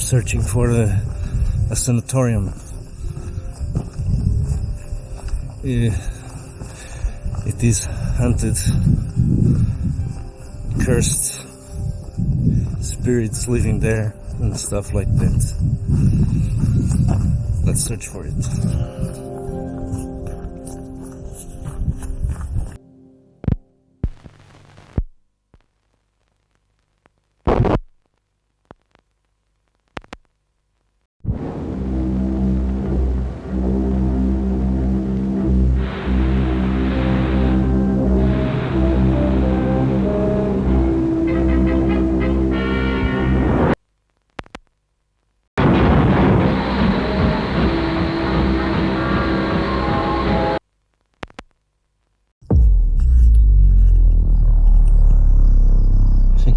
searching for a sanatorium. It is haunted, cursed, spirits living there and stuff like that. Let's search for it.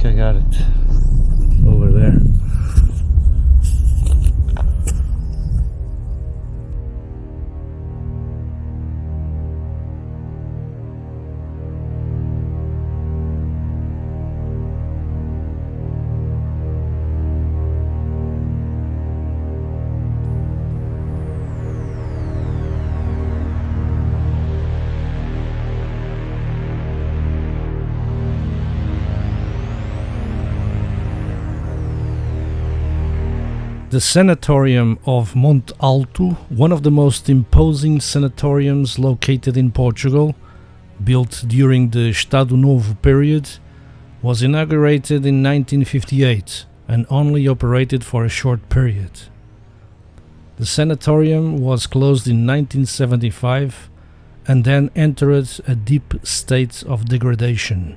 I got it over there. The Sanatorium of Monte Alto, one of the most imposing sanatoriums located in Portugal, built during the Estado Novo period, was inaugurated in 1958 and only operated for a short period. The sanatorium was closed in 1975 and then entered a deep state of degradation.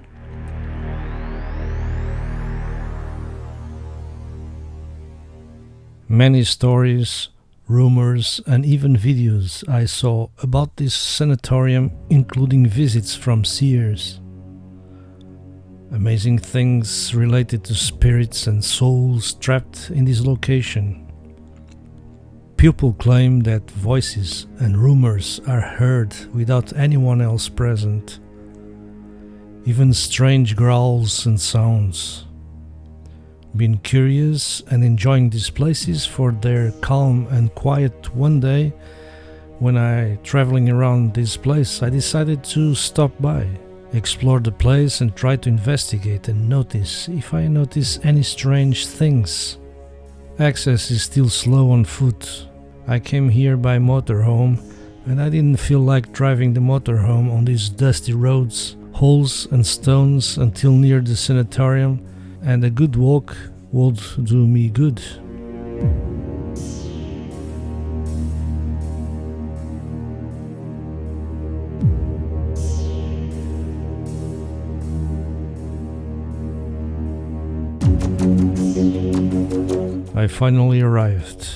Many stories, rumors, and even videos I saw about this sanatorium, including visits from seers. Amazing things related to spirits and souls trapped in this location. People claim that voices and rumors are heard without anyone else present. Even strange growls and sounds. Been curious and enjoying these places for their calm and quiet. One day, when I traveling around this place, I decided to stop by, explore the place and try to investigate and notice if I notice any strange things. Access is still slow on foot. I came here by motorhome and I didn't feel like driving the motorhome on these dusty roads, holes and stones until near the sanatorium, and a good walk would do me good. I finally arrived.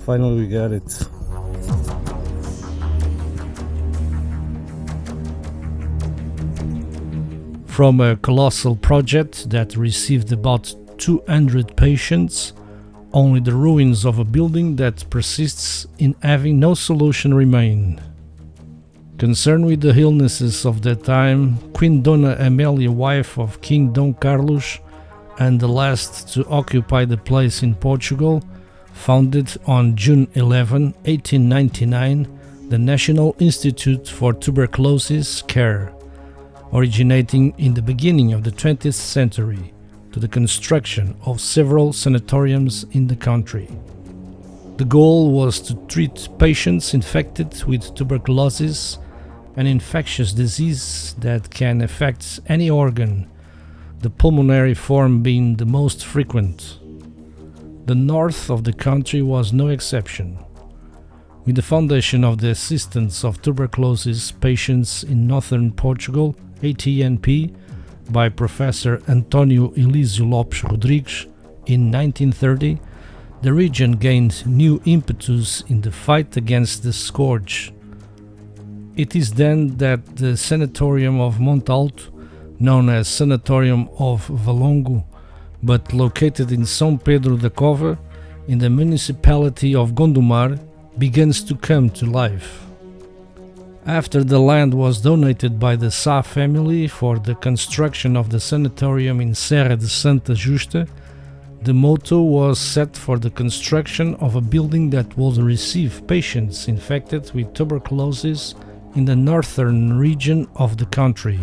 Finally we got it. From a colossal project that received about 200 patients, only the ruins of a building that persists in having no solution remain. Concerned with the illnesses of that time, Queen Dona Amélia, wife of King Dom Carlos, and the last to occupy the place in Portugal, founded on June 11, 1899, the National Institute for Tuberculosis Care, originating in the beginning of the 20th century, to the construction of several sanatoriums in the country. The goal was to treat patients infected with tuberculosis, an infectious disease that can affect any organ, the pulmonary form being the most frequent. The north of the country was no exception. With the foundation of the Assistance of Tuberculosis Patients in Northern Portugal, ATNP, by Professor António Elísio Lopes Rodrigues in 1930, the region gained new impetus in the fight against the scourge. It is then that the Sanatorium of Monte Alto, known as Sanatorium of Valongo, but located in São Pedro da Cova, in the municipality of Gondomar, begins to come to life. After the land was donated by the Sá family for the construction of the sanatorium in Serra de Santa Justa, The motto was set for the construction of a building that would receive patients infected with tuberculosis in the northern region of the country.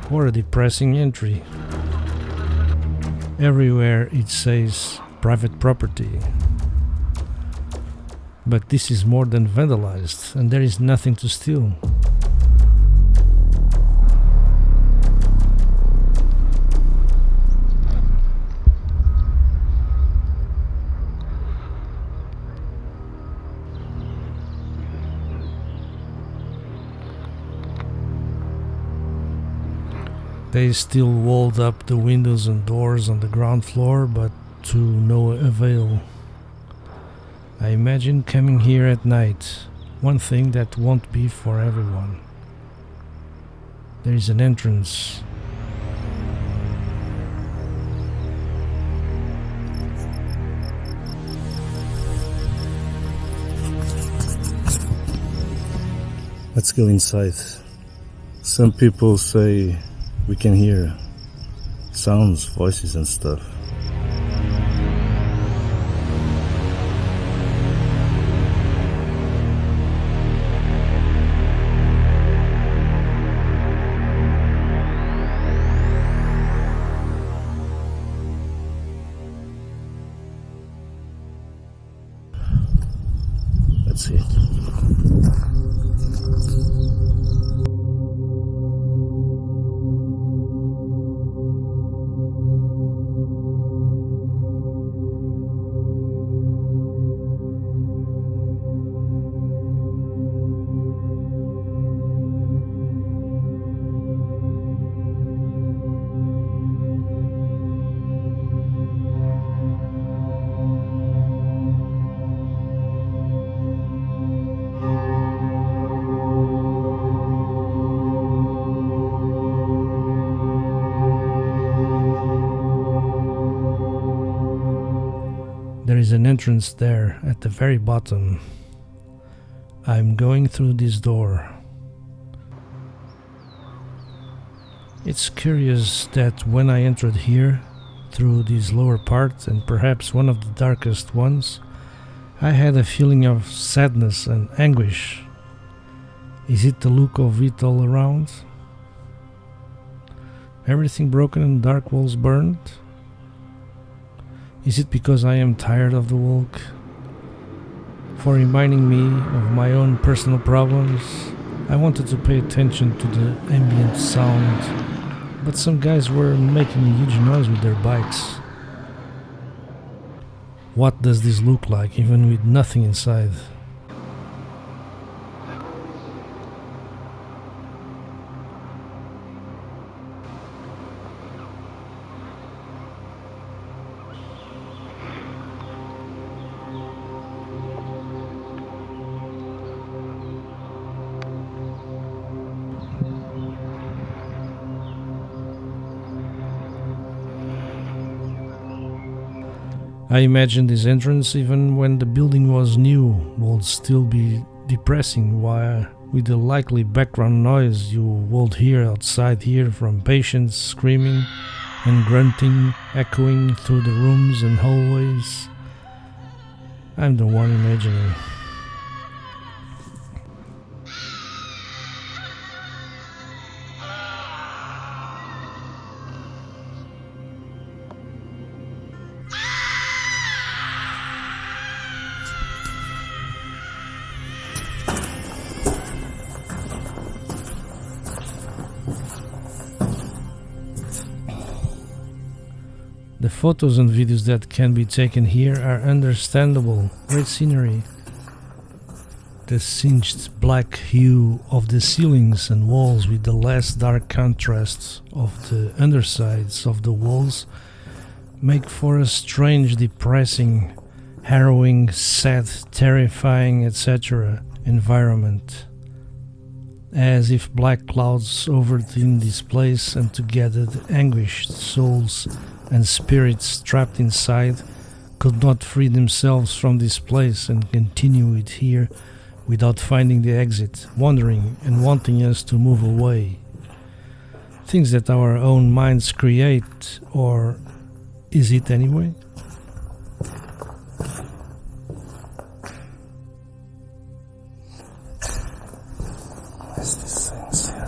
What a depressing entry. Everywhere it says private property. But this is more than vandalized, and there is nothing to steal. They still walled up the windows and doors on the ground floor, but to no avail. I imagine coming here at night, one thing that won't be for everyone. There is an entrance. Let's go inside. Some people say we can hear sounds, voices and stuff. Let's see. There is an entrance there at the very bottom. I'm going through this door. It's curious that when I entered here, through this lower part, and perhaps one of the darkest ones, I had a feeling of sadness and anguish. Is it the look of it all around? Everything broken and dark walls burned? Is it because I am tired of the walk? For reminding me of my own personal problems, I wanted to pay attention to the ambient sound, but some guys were making a huge noise with their bikes. What does this look like, even with nothing inside? I imagine this entrance, even when the building was new, would still be depressing, while with the likely background noise you would hear outside here from patients screaming and grunting echoing through the rooms and hallways. I'm the one imagining. The photos and videos that can be taken here are understandable. Great scenery. The singed black hue of the ceilings and walls with the less dark contrasts of the undersides of the walls make for a strange, depressing, harrowing, sad, terrifying, etc. environment. As if black clouds overturned this place and together the anguished souls and spirits trapped inside could not free themselves from this place and continue it here without finding the exit, wandering and wanting us to move away. Things that our own minds create, or is it anyway? What's these things here?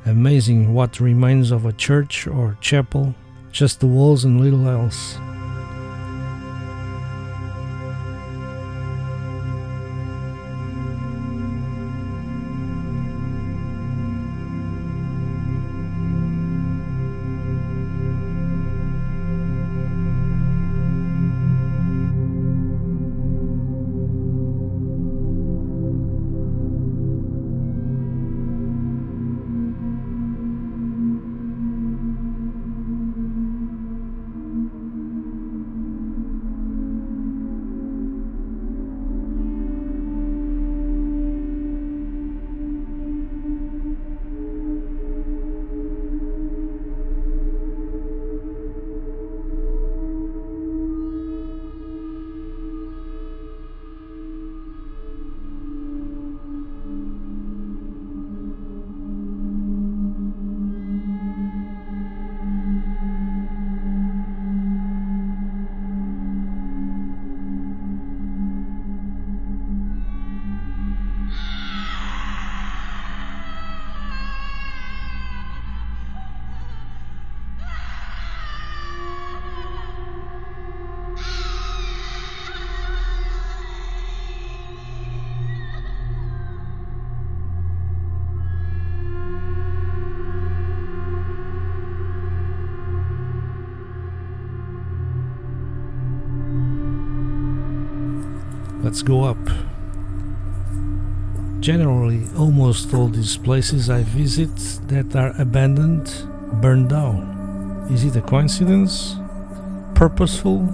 Amazing what remains of a church or chapel, just the walls and little else. Let's go up. Generally, almost all these places I visit that are abandoned, burned down. Is it a coincidence? Purposeful?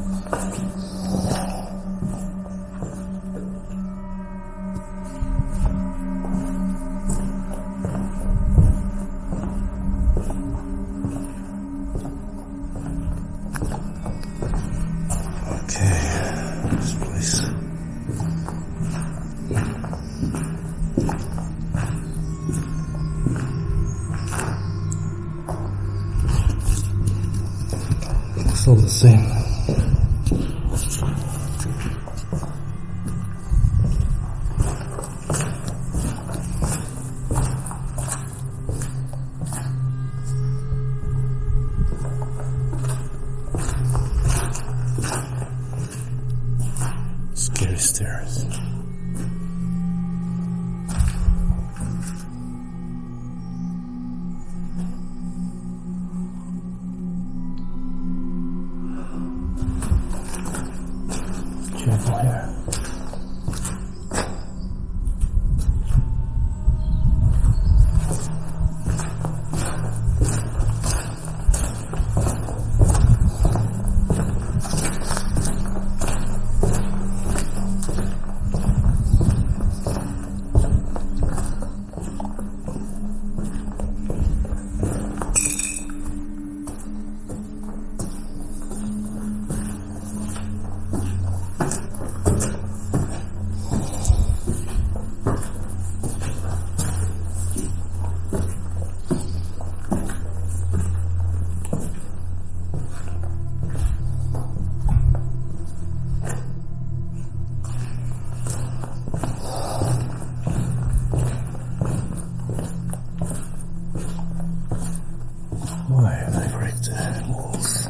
All the same. Scary stairs. Careful here. Why have they break the walls?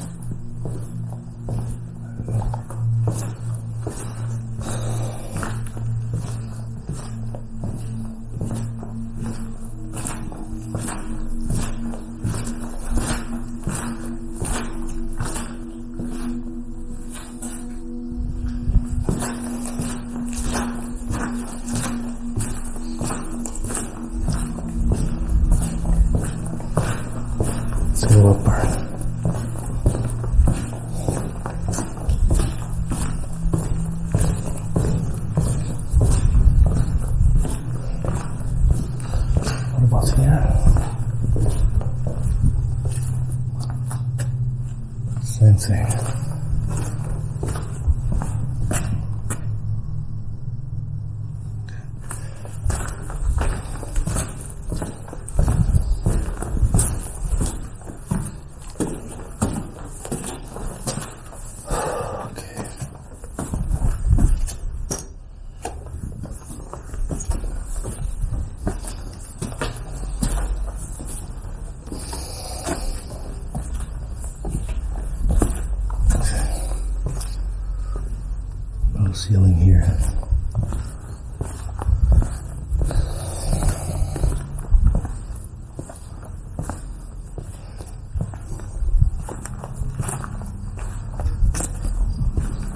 ceiling here.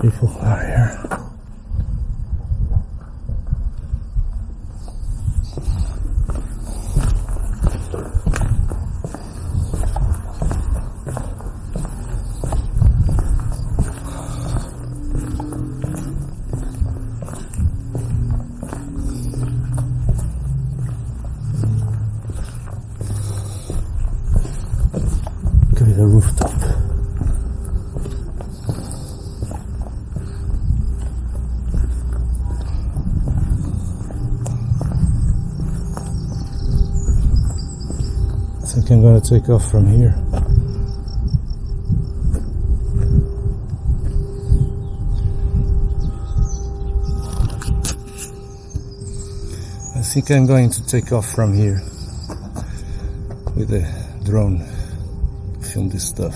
People are here. Could be the rooftop. I think I'm gonna take off from here. I think I'm going to take off from here with a drone, film this stuff.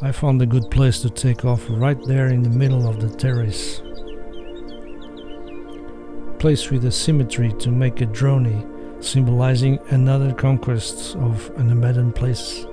I found a good place to take off right there in the middle of the terrace. Place with a symmetry to make a droney, symbolizing another conquest of an abandoned place.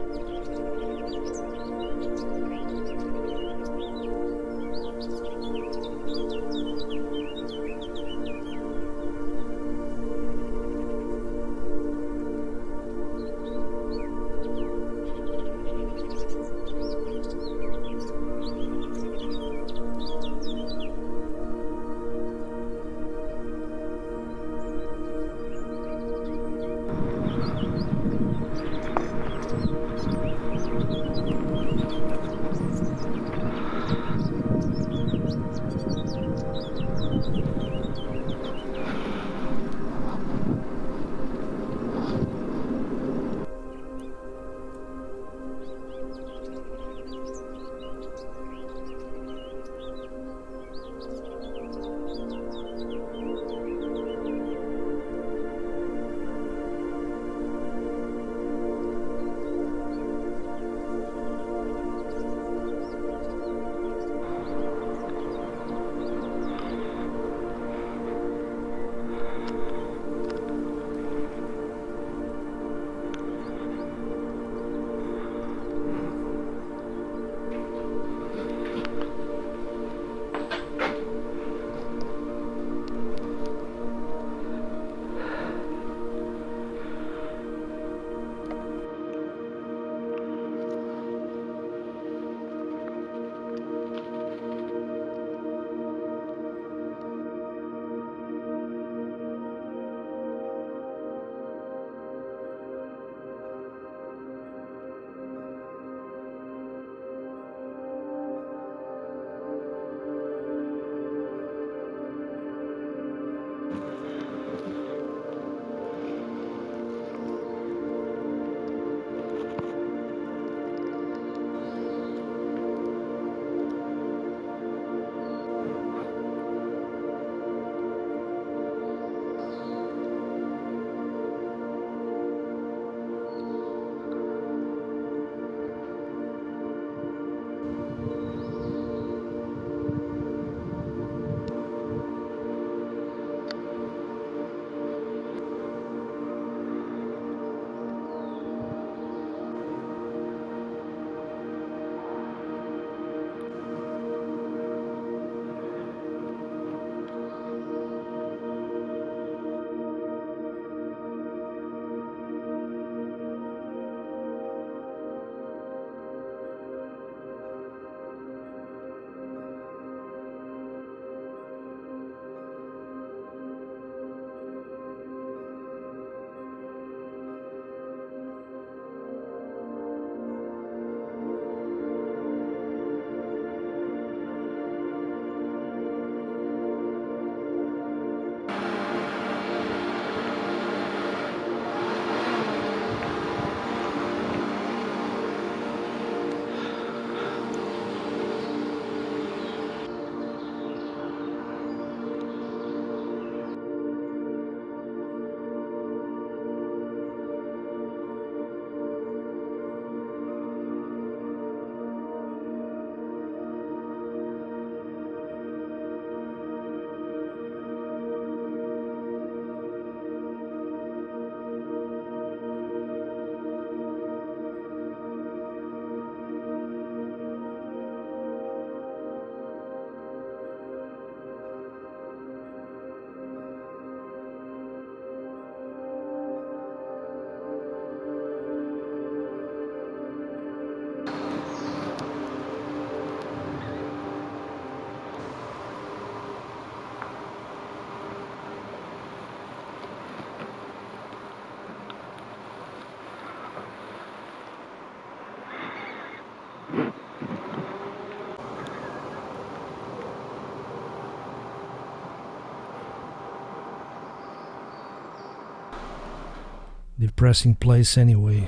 Depressing place anyway.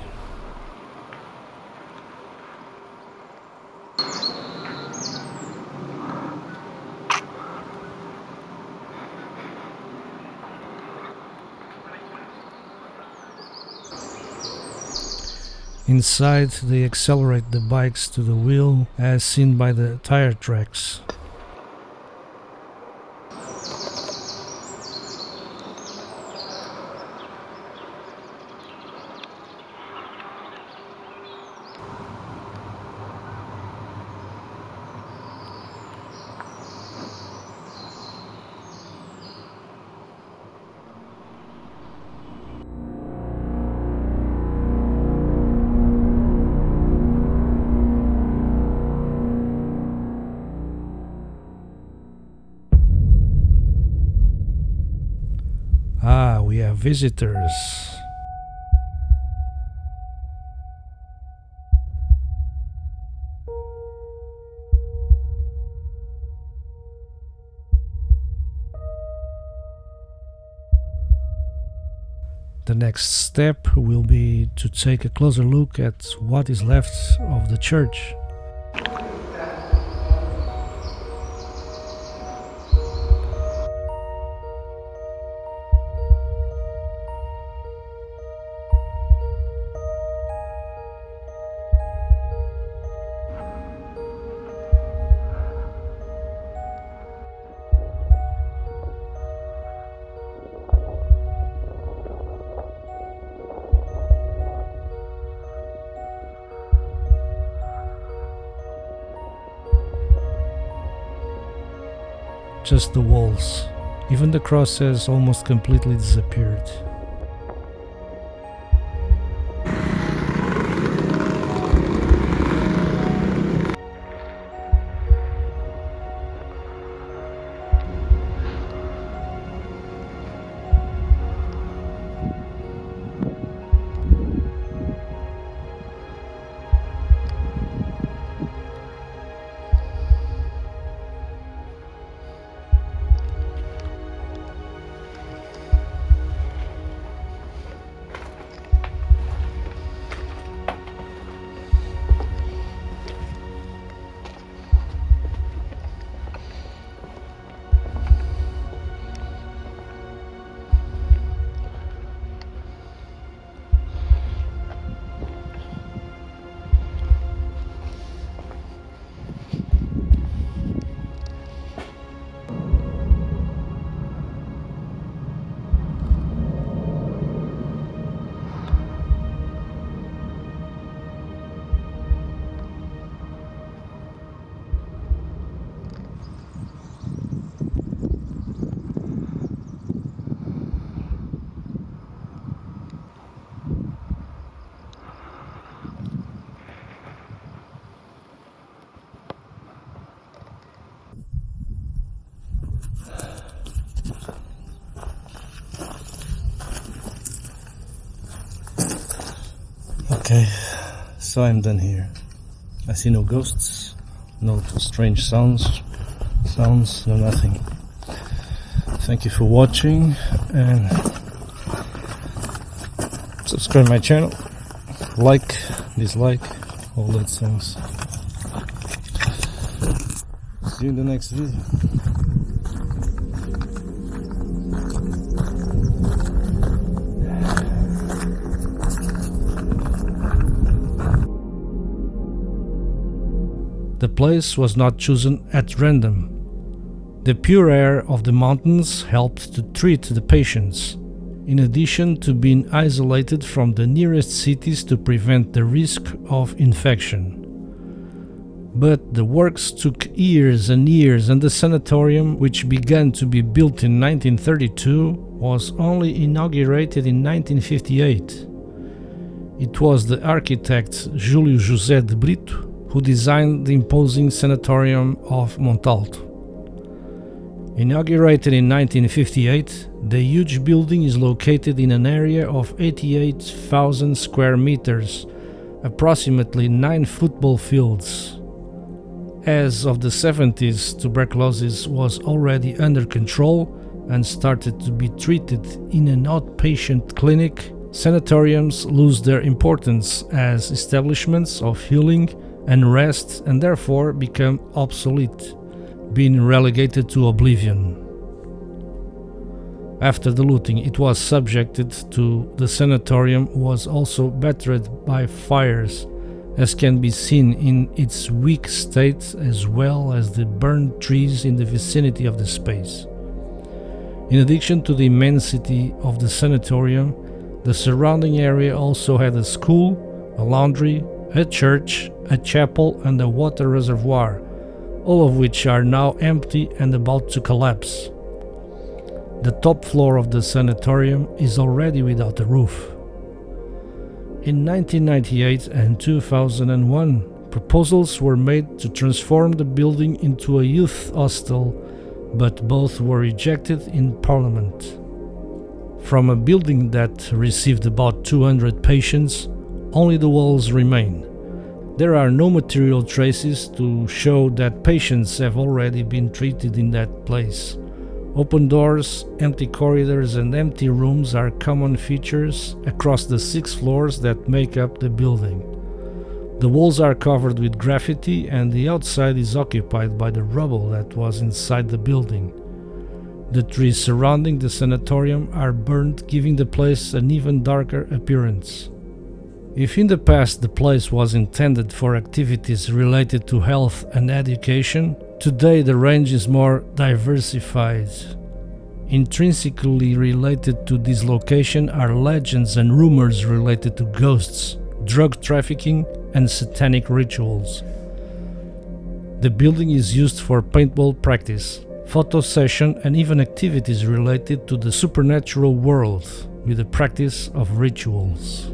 Inside, they accelerate the bikes to the wheel as seen by the tire tracks. We have visitors. The next step will be to take a closer look at what is left of the church. Just the walls. Even the cross has almost completely disappeared. Okay, so I'm done here. I see no ghosts, no strange sounds, no nothing. Thank you for watching and subscribe my channel, like, dislike, all that things. See you in the next video. The place was not chosen at random. The pure air of the mountains helped to treat the patients, in addition to being isolated from the nearest cities to prevent the risk of infection. But the works took years and years, and the sanatorium, which began to be built in 1932, was only inaugurated in 1958. It was the architect Júlio José de Brito who designed the imposing Sanatorium of Montalto. Inaugurated in 1958, the huge building is located in an area of 88,000 square meters, approximately 9 football fields. As of the 70s, tuberculosis was already under control and started to be treated in an outpatient clinic. Sanatoriums lose their importance as establishments of healing and rest and therefore become obsolete, being relegated to oblivion. After the looting, it was subjected to the sanatorium was also battered by fires, as can be seen in its weak state as well as the burned trees in the vicinity of the space. In addition to the immensity of the sanatorium, the surrounding area also had a school, a laundry, a church, a chapel and a water reservoir, all of which are now empty and about to collapse. The top floor of the sanatorium is already without a roof. In 1998 and 2001, proposals were made to transform the building into a youth hostel, but both were rejected in Parliament. From a building that received about 200 patients, only the walls remain. There are no material traces to show that patients have already been treated in that place. Open doors, empty corridors and empty rooms are common features across the 6 floors that make up the building. The walls are covered with graffiti and the outside is occupied by the rubble that was inside the building. The trees surrounding the sanatorium are burned, giving the place an even darker appearance. If in the past the place was intended for activities related to health and education, today the range is more diversified. Intrinsically related to this location are legends and rumors related to ghosts, drug trafficking and satanic rituals. The building is used for paintball practice, photo session and even activities related to the supernatural world with the practice of rituals.